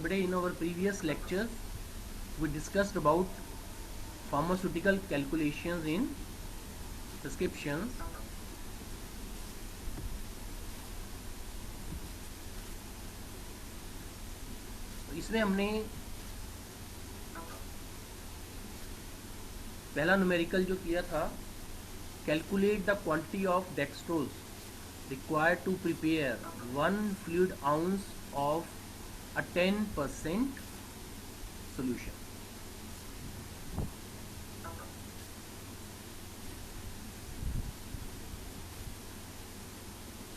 बेटे in our previous lectures we discussed about pharmaceutical calculations in prescriptions. इसमें हमने पहला न्यूमेरिकल जो किया था, calculate the quantity of dextrose required to prepare 1 fluid ounce of a 10% solution.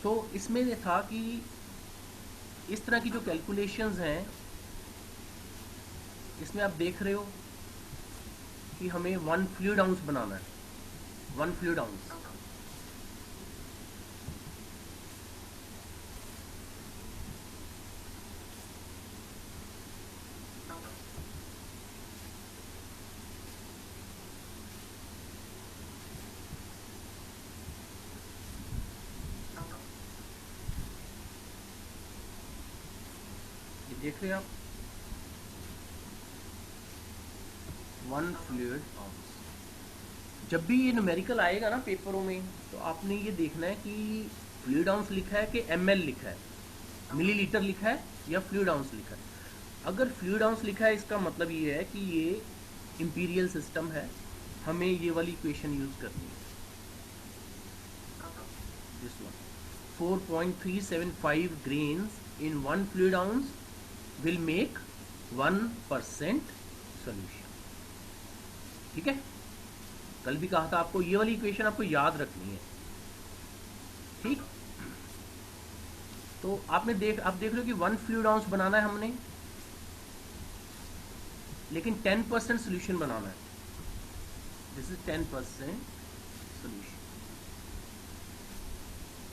तो इसमें ये था कि इस तरह की जो कैलकुलेशंस हैं, इसमें आप देख रहे हो कि हमें 1 फ्लूइड आउंस बनाना है. 1 फ्लूइड आउंस ये देख रहे हैं आप, 1 फ्लूइड आउंस. जब भी ये न्यूमेरिकल आएगा ना पेपरों में, तो आपने ये देखना है कि फ्लूइड आउंस लिखा है कि ml लिखा है, मिलीलीटर लिखा है या फ्लूइड आउंस लिखा है. अगर फ्लूइड आउंस लिखा है, इसका मतलब ये है कि ये इंपीरियल सिस्टम है, हमें ये वाली इक्वेशन यूज करनी है. This one, 4.375 grains in 1 fluid ounce will make 1% solution. ठीक है, कल भी कहा था आपको ये वाली इक्वेशन आपको याद रखनी है. ठीक, तो आप देख रहे हो कि 1 फ्लूइड आउंस बनाना है हमने, लेकिन 10% सोल्यूशन बनाना है. This is 10% solution.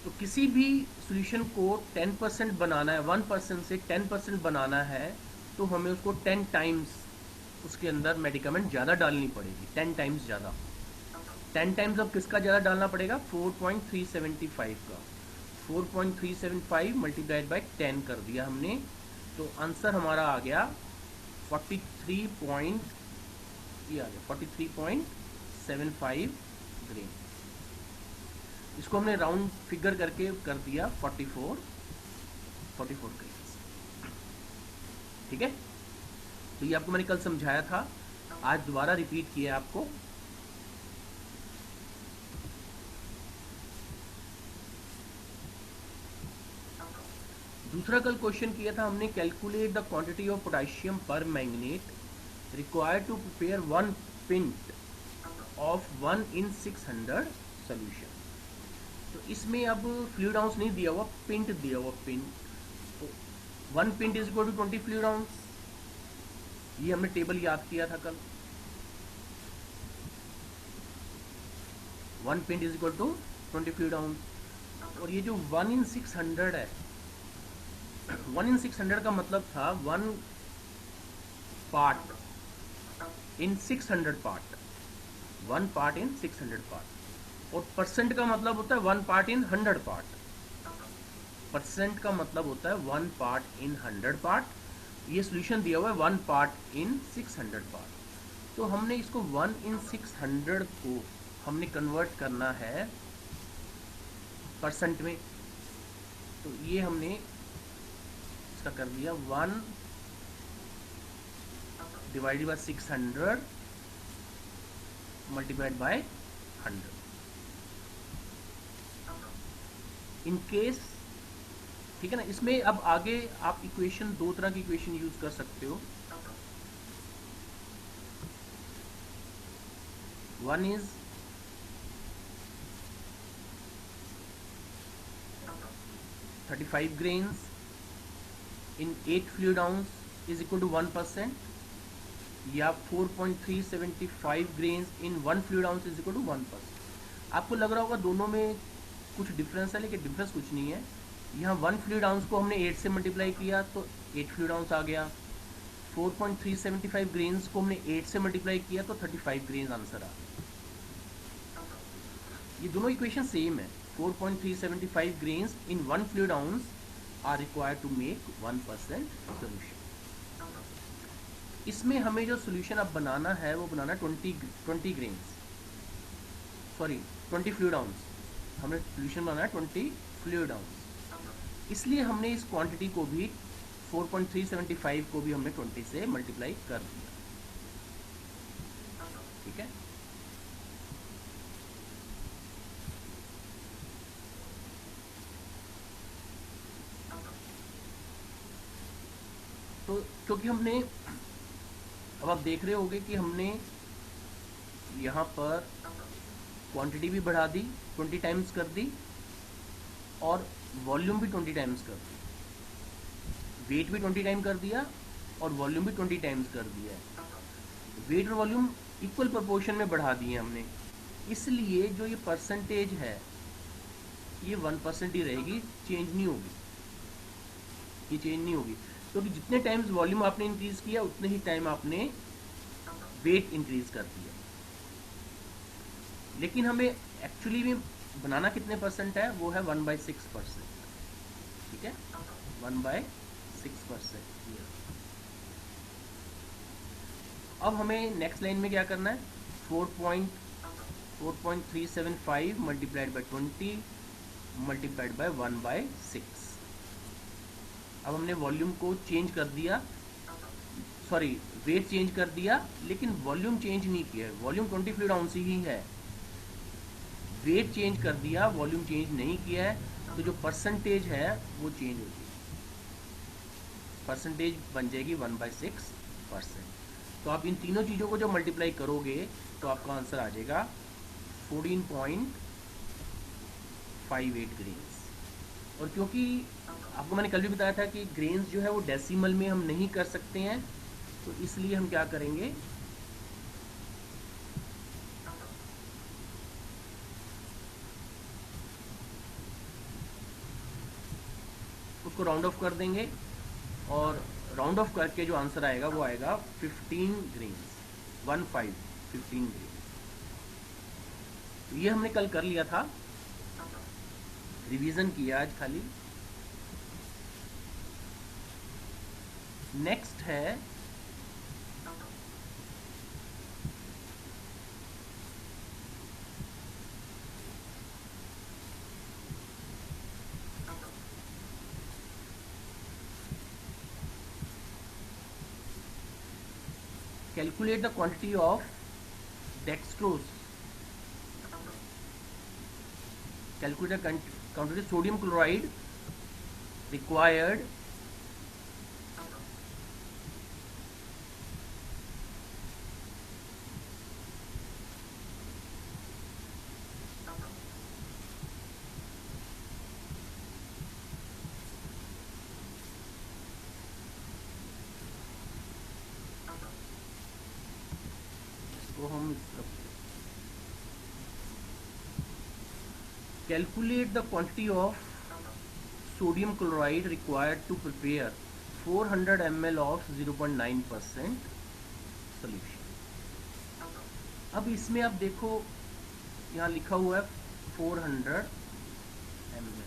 तो किसी भी सोल्यूशन को 10% बनाना है, 1% से 10% बनाना है, तो हमें उसको 10 टाइम्स उसके अंदर मेडिकामेंट ज़्यादा डालनी पड़ेगी. 10 टाइम्स ज़्यादा. 10 टाइम्स अब किसका ज़्यादा डालना पड़ेगा? 4.375 का. 4.375 मल्टीप्लाइड बाई 10 कर दिया हमने, तो आंसर हमारा आ गया 43.75 ग्रेन. इसको हमने राउंड फिगर करके कर दिया 44 ग्रेन. ठीक है, तो ये आपको मैंने कल समझाया था, आज दोबारा रिपीट किया आपको. दूसरा कल क्वेश्चन किया था हमने, calculate the quantity of potassium permanganate required to prepare 1 pint of 1 in 600 solution. तो इसमें अब फ्लूइड आउंस नहीं दिया हुआ, पिंट दिया हुआ. पिंट, तो 1 pint is equal to 20 fluid ounce. ये हमने टेबल याद किया था कल. 1 pint is equal to 20 fluid ounce. और ये जो 1 in 600 है, 1 in 600 का मतलब था 1 part in 600 part. 1 part in 600 part. और परसेंट का मतलब होता है 1 पार्ट इन 100 पार्ट. परसेंट का मतलब होता है 1 पार्ट इन 100 पार्ट. ये सोल्यूशन दिया हुआ है 1 पार्ट इन 600 पार्ट. तो हमने इसको 1 in 600 को हमने कन्वर्ट करना है परसेंट में. तो ये हमने इसका कर दिया 1 divided by 600 multiplied by 100. In case, ठीक है ना. इसमें अब आगे आप इक्वेशन, दो तरह की इक्वेशन यूज कर सकते हो. One is 35 grains in 8 fluid ounce is equal to 1%, या 4.375 grains in 1 fluid ounce is equal to 1%. आपको लग रहा होगा दोनों में कुछ डिफरेंस है, लेकिन डिफरेंस कुछ नहीं है. यहाँ 1 फ्लूइड आउंस को हमने 8 से मल्टीप्लाई किया तो 8 फ्लूइड आउंस आ गया. 4.375 ग्रेन्स को हमने 8 से मल्टीप्लाई किया तो 35 ग्रेन्स आंसर आ गया. ये दोनों इक्वेशन सेम है. 4.375 grains in 1 fluid ounce are required to make 1% solution. इसमें हमें जो सोल्यूशन अब बनाना है वो बनाना 20 ग्रेन्स, सॉरी 20 फ्लूइड आउंस। हमें सोल्यूशन बनाना है 20 फ्लूइड आउंस। इसलिए हमने इस क्वांटिटी को भी 4.375 को भी हमने 20 से मल्टीप्लाई कर दिया। ठीक है, तो क्योंकि हमने, अब आप देख रहे होंगे कि हमने यहाँ पर क्वांटिटी भी बढ़ा दी, 20 टाइम्स कर दी, और वॉल्यूम भी 20 टाइम्स कर दी। वेट भी 20 टाइम कर दिया और वॉल्यूम भी 20 टाइम्स कर दिया है। वेट और वॉल्यूम इक्वल प्रोपोर्शन में बढ़ा दिए हमने, इसलिए जो ये परसेंटेज है ये 1% ही रहेगी, चेंज नहीं होगी, ये चेंज नहीं होगी। क्योंकि जितने टाइम्स वॉल्यूम आपने इंक्रीज किया उतने ही टाइम आपने वेट इंक्रीज कर दिया। लेकिन हमें एक्चुअली में बनाना कितने परसेंट है, वो है 1/6%। ठीक है, 1/6%। अब हमें नेक्स्ट लाइन में क्या करना है, 4.375 मल्टीप्लाइड बाई 20 मल्टीप्लाइड बाई 1/6। अब हमने वॉल्यूम को चेंज कर दिया, सॉरी वेट चेंज कर दिया, लेकिन वॉल्यूम चेंज नहीं किया। वॉल्यूम 20 फ्लूइड आउंस ही है, वेट चेंज कर दिया, वॉल्यूम चेंज नहीं किया है, तो जो परसेंटेज है वो चेंज होगी, परसेंटेज बन जाएगी 1/6%। तो आप इन तीनों चीज़ों को जो मल्टीप्लाई करोगे तो आपका आंसर आ जाएगा 14.58 ग्रेन्स। और क्योंकि आपको मैंने कल भी बताया था कि ग्रेन्स जो है वो डेसिमल में हम नहीं कर सकते हैं, तो इसलिए हम क्या करेंगे, उसको राउंड ऑफ कर देंगे, और राउंड ऑफ करके जो आंसर आएगा वो आएगा 15 ग्रेन्स, 15 ग्रेन्स। तो ये हमने कल कर लिया था, रिवीजन किया आज खाली। नेक्स्ट है calculate the quantity of dextrose, calculate the quantity of sodium chloride required तो हम calculate the quantity of sodium chloride required to prepare 400 ml of 0.9% solution। अब इसमें आप देखो यहाँ लिखा हुआ है 400 ml,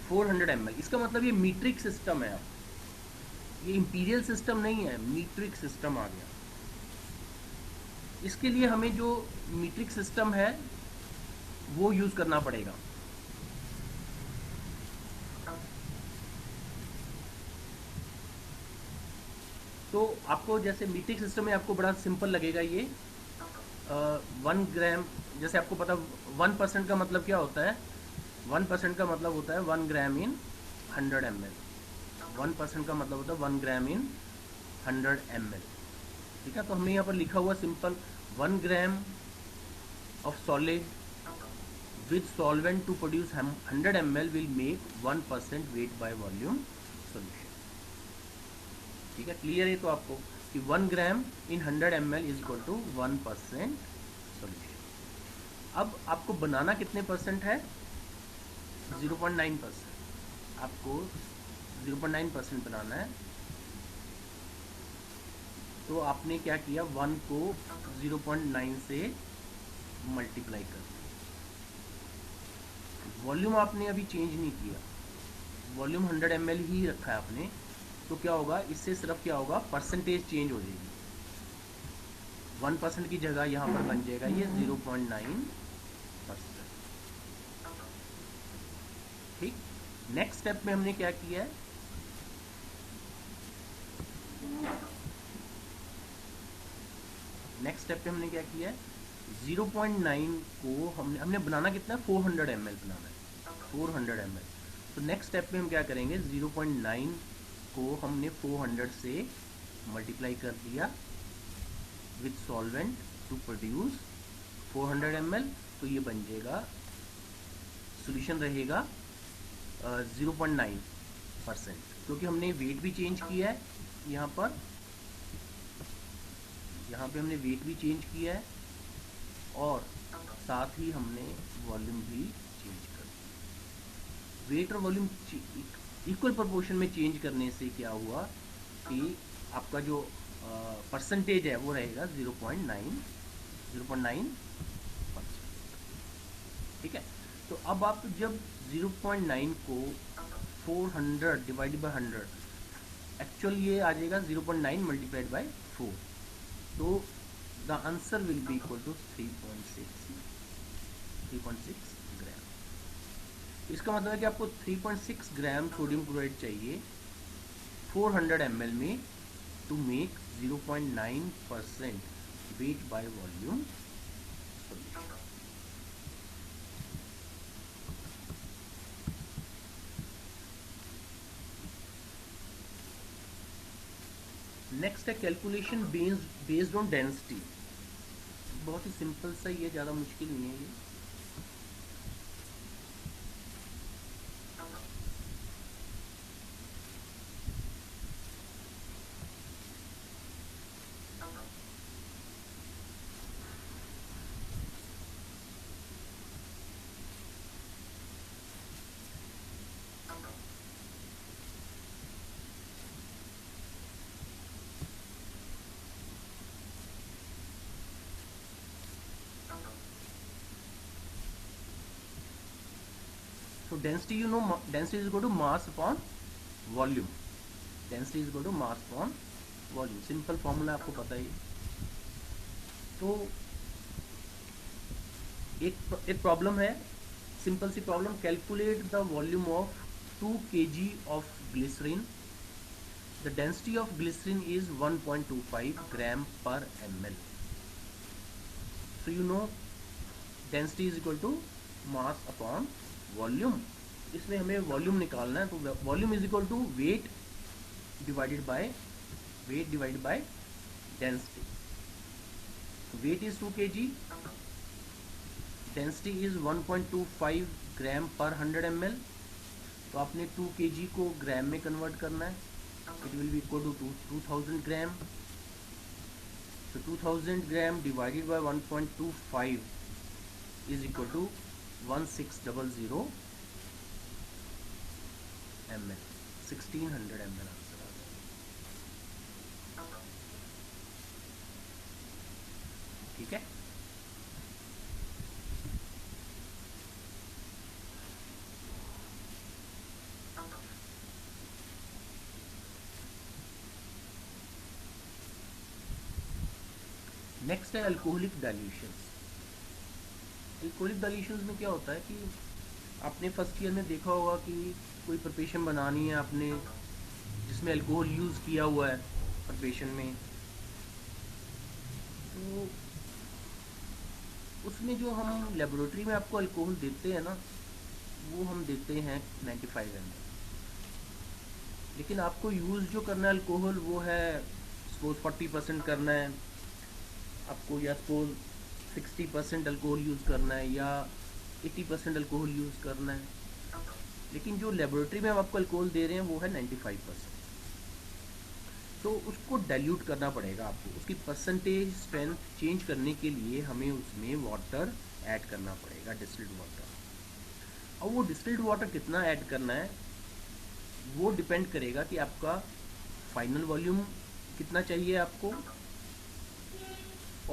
400 ml, इसका मतलब ये मीट्रिक सिस्टम है। अब ये इंपीरियल सिस्टम नहीं है, मीट्रिक सिस्टम आ गया। इसके लिए हमें जो मीट्रिक सिस्टम है वो यूज करना पड़ेगा। तो आपको जैसे मीट्रिक सिस्टम में आपको बड़ा सिंपल लगेगा ये 1 ग्राम, जैसे आपको पता 1% का मतलब क्या होता है, 1% का मतलब होता है 1 ग्राम इन 100 ml। 1% का मतलब होता है 1 ग्राम इन 100 ml। ठीक है, तो हमने यहाँ पर लिखा हुआ simple 1 gram of solid with solvent to produce 100 ml will make 1% weight by volume solution. ठीक है, क्लियर है तो आपको कि 1 gram in 100 ml is equal to 1% solution. अब आपको बनाना कितने परसेंट है, 0.9%। आपको 0.9% बनाना है, तो आपने क्या किया, 1 को 0.9 से मल्टीप्लाई कर दिया। वॉल्यूम आपने अभी चेंज नहीं किया, वॉल्यूम 100 ml ही रखा है आपने, तो क्या होगा, इससे सिर्फ क्या होगा, परसेंटेज चेंज हो जाएगी। 1% की जगह यहाँ पर बन जाएगा ये 0.9%। ठीक। नेक्स्ट स्टेप में हमने क्या किया है, नेक्स्ट स्टेप पे हमने क्या किया है, 0.9 को हमने बनाना कितना है, 400 ml बनाना है, 400 ml। तो नेक्स्ट स्टेप पे हम क्या करेंगे, 0.9 को हमने 400 से मल्टीप्लाई कर दिया with solvent to produce 400 ml। तो ये बन जाएगा, सॉल्यूशन रहेगा 0.9%, क्योंकि हमने वेट भी चेंज किया है यहाँ पर, यहाँ पे हमने वेट भी चेंज किया है और साथ ही हमने वॉल्यूम भी चेंज कर दिया। वेट और वॉल्यूम इक्वल प्रोपोर्शन में चेंज करने से क्या हुआ कि आपका जो परसेंटेज है वो रहेगा 0.9%। ठीक है। तो अब आप जब 0.9 को 400 डिवाइडेड बाय 100, एक्चुअल ये आ जाएगा 0.9 मल्टीप्लाइड बाय 4, तो the answer will be equal to 3.6 gram. इसका मतलब है कि आपको 3.6 ग्राम सोडियम क्लोराइड चाहिए 400 ml में to make 0.9% weight by volume solution. Next है कैलकुलेशन बेस्ड ऑन डेंसिटी। बहुत ही सिंपल सा ही है, ज़्यादा मुश्किल नहीं है ये। So density, you know, density is equal to mass upon volume. Density is equal to mass upon volume. Simple formula आपको पता ही है। तो एक प्रॉब्लम है, सिंपल सी problem, calculate the volume of 2 kg of glycerine. The density of glycerine is 1.25 gram per ml। So you know density is equal to mass upon volume. इसमें हमें वॉल्यूम निकालना है, तो volume is equal to weight divided by density. Weight is 2 kg, density is 1.25 gram per 100 ml। तो आपने 2 kg को ग्राम में convert करना है, it will be equal to 2000 gram. तो 2000 gram divided by 1.25 is equal to 1600 ml, 1600 ml answer आ जाएगा। ठीक है। नेक्स्ट है अल्कोहलिक डाइल्यूशंस। अल्कोहलिक डाइल्यूशंस में क्या होता है कि आपने फर्स्ट ईयर में देखा होगा कि कोई प्रिपरेशन बनानी है आपने जिसमें अल्कोहल यूज़ किया हुआ है प्रिपरेशन में, तो उसमें जो हम लेबोरेटरी में आपको अल्कोहल देते हैं ना, वो हम देते हैं 95 ml। लेकिन आपको यूज़ जो करना है अल्कोहल वो है सपोज 40% करना है आपको, या सपोज 60% अल्कोहल यूज़ करना है, या 80% अल्कोहल यूज़ करना है। लेकिन जो लेबोरेटरी में हम आपको अल्कोहल दे रहे हैं वो है 95%। तो उसको डाइल्यूट करना पड़ेगा आपको, उसकी परसेंटेज स्ट्रेंथ चेंज करने के लिए हमें उसमें वाटर ऐड करना पड़ेगा, डिस्टिल्ड वाटर। और वो डिस्टिल्ड वाटर कितना ऐड करना है वो डिपेंड करेगा कि आपका फाइनल वॉल्यूम कितना चाहिए आपको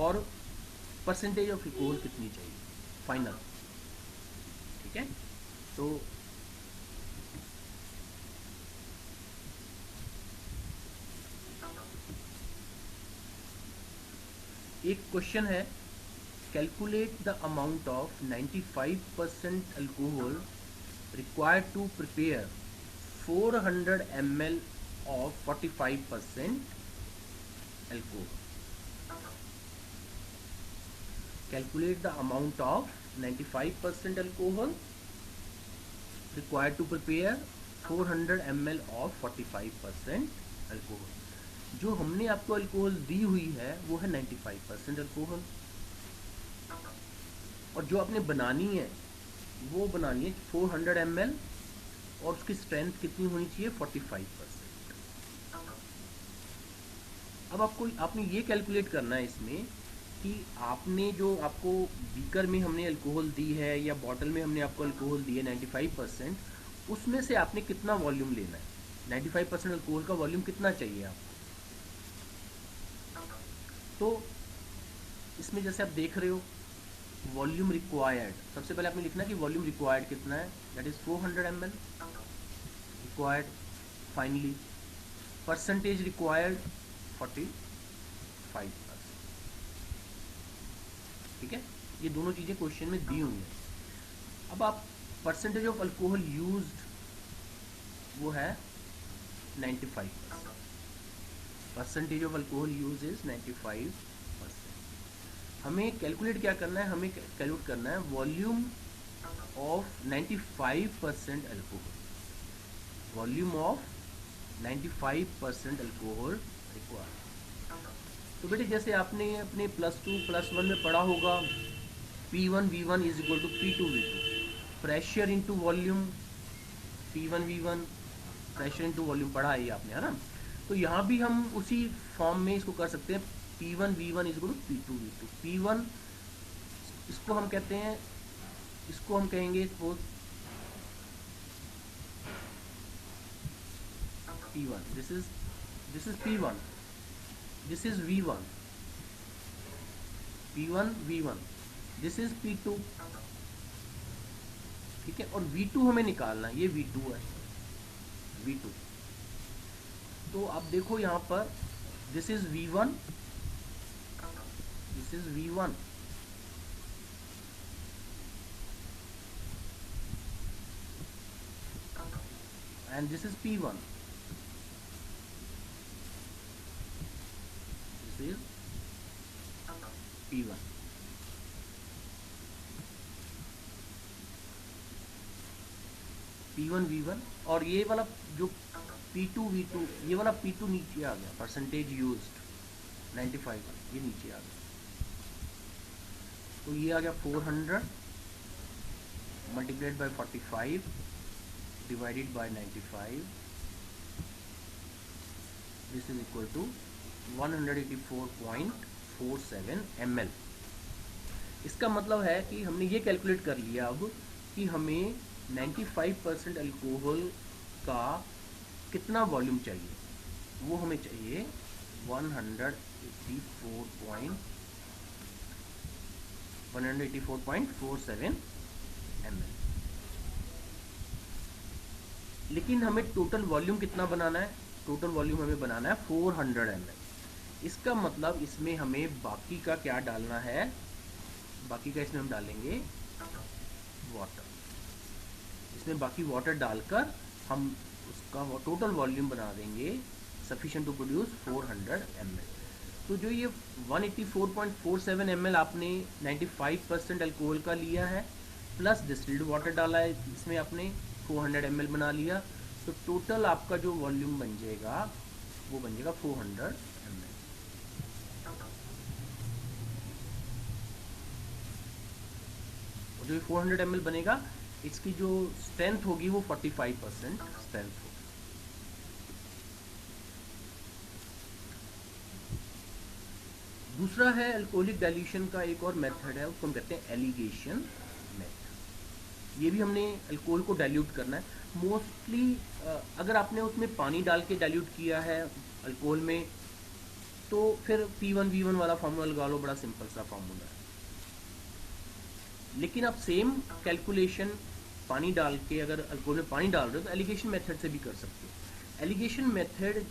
और परसेंटेज ऑफ अल्कोहल कितनी चाहिए फाइनल। ठीक है। तो एक क्वेश्चन है, calculate the amount of 95% alcohol required to prepare 400 ml of 45% alcohol. Calculate the amount of 95% alcohol required to prepare 400 ml of 45% alcohol. जो हमने आपको अल्कोहल दी हुई है वो है 95% अल्कोहल, और जो आपने बनानी है वो बनानी है 400 ml, और उसकी स्ट्रेंथ कितनी होनी चाहिए 45%। अब आपने ये कैलकुलेट करना है इसमें कि आपने जो आपको बीकर में हमने अल्कोहल दी है या बॉटल में हमने आपको अल्कोहल दी है 95%, उसमें से आपने कितना वॉल्यूम लेना है, 95% अल्कोहल का वॉल्यूम कितना चाहिए आपको। तो इसमें जैसे आप देख रहे हो वॉल्यूम रिक्वायर्ड, सबसे पहले आपने लिखना कि वॉल्यूम रिक्वायर्ड कितना है, that is 400 ml required. Finally percentage required 45%। ठीक है, ये दोनों चीज़ें क्वेश्चन में दी हुई हैं। अब आप परसेंटेज ऑफ अल्कोहल यूज्ड वो है 95%, percentage of alcohol use is 95%। हमें कैलकुलेट क्या करना है, हमें कैलकुलेट करना है volume of 95% alcohol, volume of 95% alcohol required. तो बेटे जैसे आपने अपने +2 +1 में पढ़ा होगा P1 V1 is equal to P2 V2, pressure into volume, P1 V1 pressure into volume पढ़ा है ये आपने, है ना। तो यहाँ भी हम उसी फॉर्म में इसको कर सकते हैं, P1 V1 is equal to P2 V2। P1 इसको हम कहते हैं, इसको हम कहेंगे P1, this is P1, this is V1, P1 V1, this is P2। ठीक है, और V2 हमें निकालना है, ये V2 है, V2। तो आप देखो यहाँ पर this is V1, this is V1, and this is P1, this is P1। P1 V1, और ये वाला जो P2 V2, ये वाला P2 नीचे आ गया, परसेंटेज यूज्ड 95, ये नीचे आ गया। तो ये आ गया 400 multiplied by 45 divided by 95, this is equal to 184.47 ml। इसका मतलब है कि हमने ये कैलकुलेट कर लिया अब कि हमें 95% अल्कोहल का कितना वॉल्यूम चाहिए, वो हमें चाहिए 184.47 ml। लेकिन हमें टोटल वॉल्यूम कितना बनाना है, टोटल वॉल्यूम हमें बनाना है 400 ml। इसका मतलब इसमें हमें बाकी का क्या डालना है, बाकी का इसमें हम डालेंगे वाटर, इसमें बाकी वाटर डालकर हम उसका टोटल वॉल्यूम बना देंगे सफिशिएंट टू प्रोड्यूस 400 ml। तो जो ये 184.47 ml आपने 95% अल्कोहल का लिया है, प्लस डिस्टिल्ड वाटर डाला है इसमें आपने 400 ml बना लिया, तो टोटल आपका जो वॉल्यूम बन जाएगा वो बन जाएगा 400 ml। और जो 400 ml बनेगा, इसकी जो स्ट्रेंथ होगी वो 45% स्ट्रेंथ होगी। दूसरा है अल्कोहलिक डाइल्यूशन का एक और मेथड है, उसको हम कहते हैं एलिगेशन मेथड। ये भी हमने अल्कोहल को डाइल्यूट करना है। मोस्टली अगर आपने उसमें पानी डाल के डाइल्यूट किया है अल्कोहल में, तो फिर P1 V1 वाला फार्मूला लगा लो, बड़ा सिंपल सा फार्मूला है। लेकिन आप सेम कैलकुलेशन पानी डाल के, अगर अल्कोहल में पानी डाल रहे हो तो एलिगेशन मेथड से भी कर सकते हो। एलिगेशन मेथड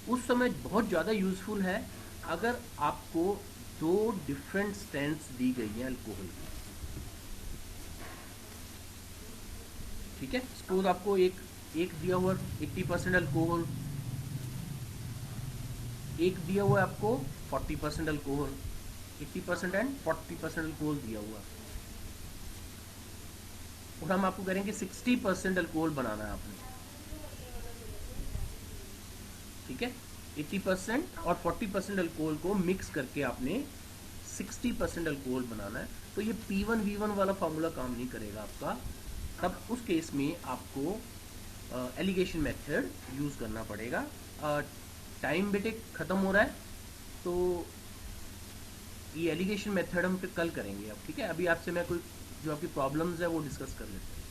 उस समय बहुत ज़्यादा यूज़फुल है अगर आपको दो डिफरेंट स्ट्रेंथ्स दी गई हैं अल्कोहल की, ठीक है। सपोज आपको एक एक दिया हुआ 80% अल्कोहल, एक दिया हुआ है आपको 40% अल्कोहल, 80% एंड 40% अल्कोहल दिया हुआ, और हम आपको करेंगे 60% अल्कोहल बनाना है आपने, ठीक है। 80% और 40% अल्कोहल को मिक्स करके आपने 60% अल्कोहल बनाना है। तो ये P1 V1 वाला फॉर्मूला काम नहीं करेगा आपका, तब उस केस में आपको एलिगेशन मेथड यूज़ करना पड़ेगा। टाइम बेटे ख़त्म हो रहा है, तो ये एलिगेशन मेथड हम फिर कल करेंगे अब, ठीक है। अभी आपसे मैं कोई जो आपकी प्रॉब्लम्स है वो डिस्कस कर लेते हैं।